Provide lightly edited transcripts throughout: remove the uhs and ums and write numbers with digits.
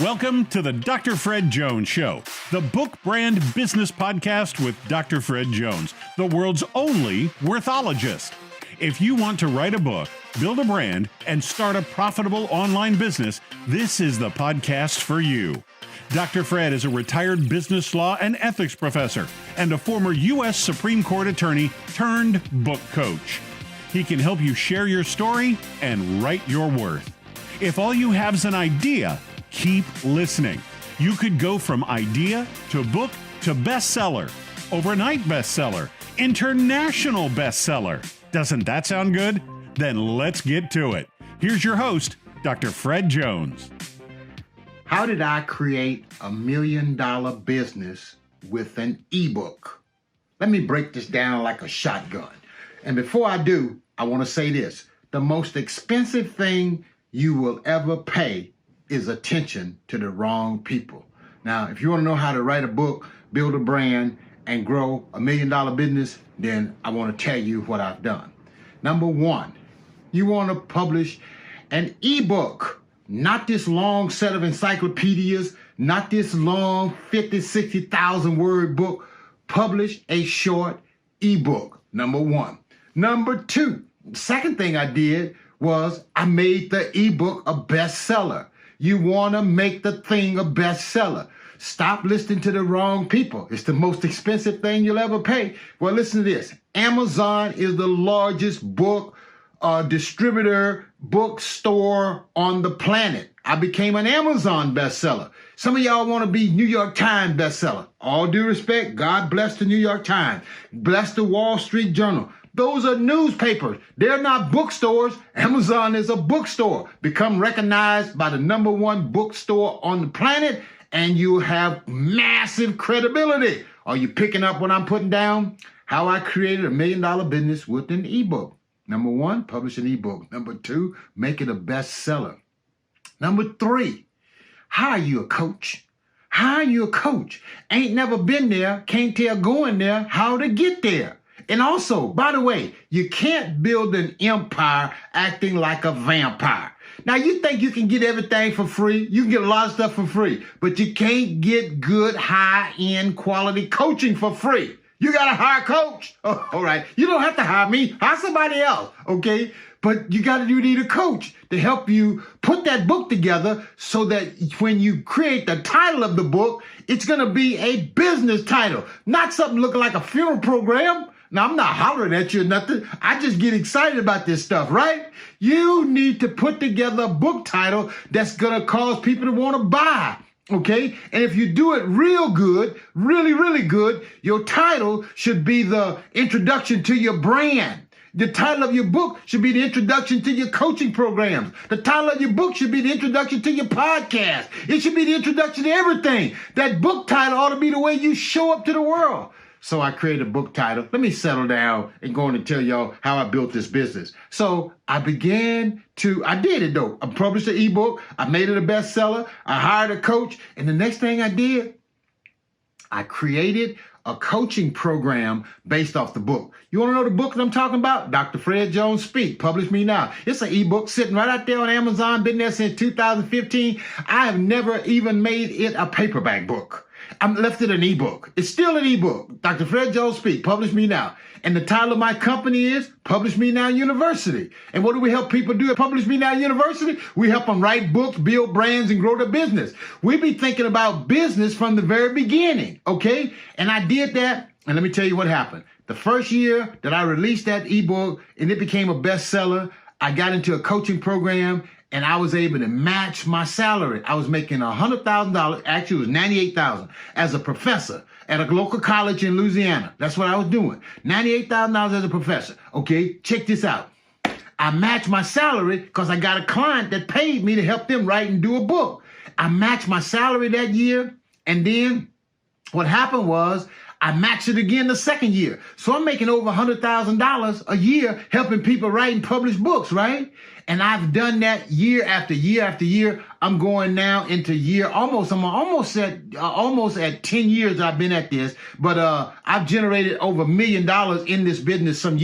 Welcome to the Dr. Fred Jones Show, the book brand business podcast with Dr. Fred Jones, the world's only worthologist. If you want to write a book, build a brand, and start a profitable online business, this is the podcast for you. Dr. Fred is a retired business law and ethics professor and a former U.S. Supreme Court attorney turned book coach. He can help you share your story and write your worth. If all you have is an idea, keep listening. You could go from idea to book to bestseller, overnight bestseller, international bestseller. Doesn't that sound good? Then let's get to it. Here's your host, Dr. Fred Jones. How did I create $1 million business with an ebook? Let me break this down like a shotgun. And before I do, I want to say this. The most expensive thing you will ever pay is attention to the wrong people. Now, if you want to know how to write a book, build a brand, and grow $1 million business, then I want to tell you what I've done. Number one, you want to publish an ebook, not this long set of encyclopedias, not this long 50, 60,000 word book. Publish a short ebook, number one. Number two, second thing I did was I made the ebook a bestseller. You want to make the thing a bestseller. Stop listening to the wrong people. It's the most expensive thing you'll ever pay. Well, listen to this. Amazon is the largest book distributor, bookstore on the planet. I became an Amazon bestseller. Some of y'all want to be New York Times bestseller. All due respect, God bless the New York Times. Bless the Wall Street Journal. Those are newspapers. They're not bookstores. Amazon is a bookstore. Become recognized by the number one bookstore on the planet, and you have massive credibility. Are you picking up what I'm putting down? How I created $1 million business with an ebook. Number one, publish an ebook. Number two, make it a bestseller. Number three, hire you a coach. Hire you a coach. Ain't never been there, can't tell going there how to get there. And also, by the way, you can't build an empire acting like a vampire. Now, you think you can get everything for free. You can get a lot of stuff for free, but you can't get good, high-end quality coaching for free. You got to hire a coach. Oh, all right. You don't have to hire me. Hire somebody else, okay? But you need a coach to help you put that book together so that when you create the title of the book, it's going to be a business title, not something looking like a funeral program. Now, I'm not hollering at you or nothing. I just get excited about this stuff, right? You need to put together a book title that's going to cause people to want to buy, okay? And if you do it real good, really, really good, your title should be the introduction to your brand. The title of your book should be the introduction to your coaching programs. The title of your book should be the introduction to your podcast. It should be the introduction to everything. That book title ought to be the way you show up to the world. So I created a book title. Let me settle down and go on and tell y'all how I built this business. So I did it though. I published an ebook. I made it a bestseller. I hired a coach. And the next thing I did, I created a coaching program based off the book. You want to know the book that I'm talking about? Dr. Fred Jones Speak. Publish Me Now. It's an ebook sitting right out there on Amazon. Been there since 2015. I have never even made it a paperback book. I left it an ebook. It's still an ebook. Dr. Fred Jones Speak. Publish Me Now. And the title of my company is Publish Me Now University. And what do we help people do at Publish Me Now University? We help them write books, build brands, and grow their business. We be thinking about business from the very beginning, okay? And I did that, and let me tell you what happened. The first year that I released that ebook and it became a bestseller, I got into a coaching program, and I was able to match my salary. I was making $100,000, actually it was $98,000 as a professor at a local college in Louisiana. That's what I was doing. $98,000 as a professor. Okay, check this out. I matched my salary because I got a client that paid me to help them write and do a book. I matched my salary that year, and then what happened was I matched it again the second year. So I'm making over $100,000 a year helping people write and publish books, right? And I've done that year after year after year. I'm going now into I'm almost at 10 years I've been at this, but I've generated over $1 million in this business some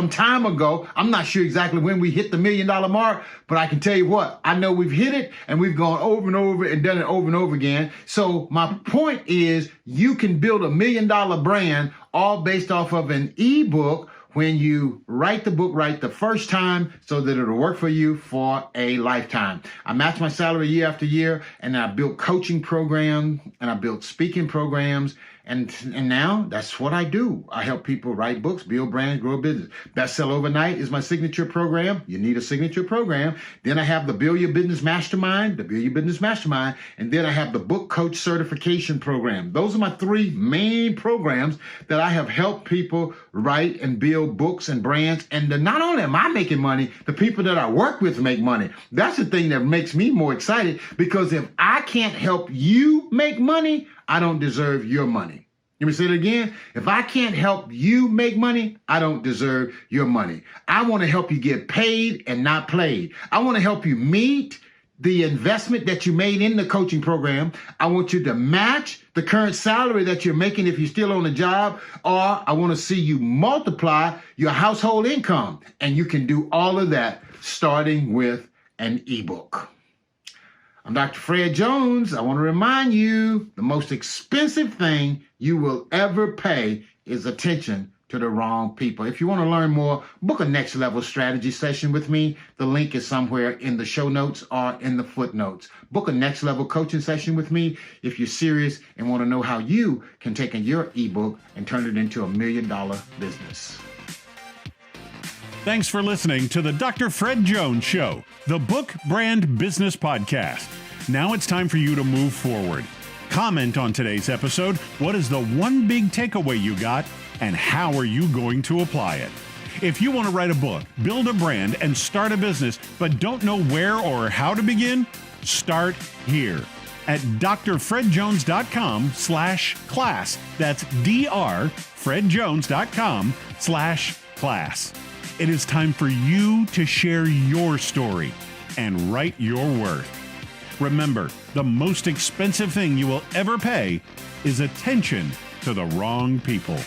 time ago. I'm not sure exactly when we hit the $1 million mark, but I can tell you what, I know we've hit it and we've gone over and over and done it over and over again. So my point is you can build $1 million brand all based off of an ebook when you write the book right the first time so that it'll work for you for a lifetime. I match my salary year after year, and I built coaching programs and I built speaking programs. And now that's what I do. I help people write books, build brands, grow a business. Bestseller Overnight is my signature program. You need a signature program. Then I have the Build Your Business Mastermind, and then I have the Book Coach Certification Program. Those are my three main programs that I have helped people write and build books and brands. And not only am I making money, the people that I work with make money. That's the thing that makes me more excited, because if I can't help you make money, I don't deserve your money. Let me say it again. If I can't help you make money, I don't deserve your money. I want to help you get paid and not played. I want to help you meet the investment that you made in the coaching program. I want you to match the current salary that you're making if you're still on the job, or I want to see you multiply your household income. And you can do all of that starting with an ebook. I'm Dr. Fred Jones. I want to remind you, the most expensive thing you will ever pay is attention to the wrong people. If you want to learn more, book a next level strategy session with me. The link is somewhere in the show notes or in the footnotes. Book a next level coaching session with me if you're serious and want to know how you can take your ebook and turn it into $1 million business. Thanks for listening to the Dr. Fred Jones Show, the Book Brand Business Podcast. Now it's time for you to move forward. Comment on today's episode. What is the one big takeaway you got, and how are you going to apply it? If you want to write a book, build a brand, and start a business, but don't know where or how to begin, start here at drfredjones.com/class. That's drfredjones.com/class. It is time for you to share your story and write your worth. Remember, the most expensive thing you will ever pay is attention to the wrong people.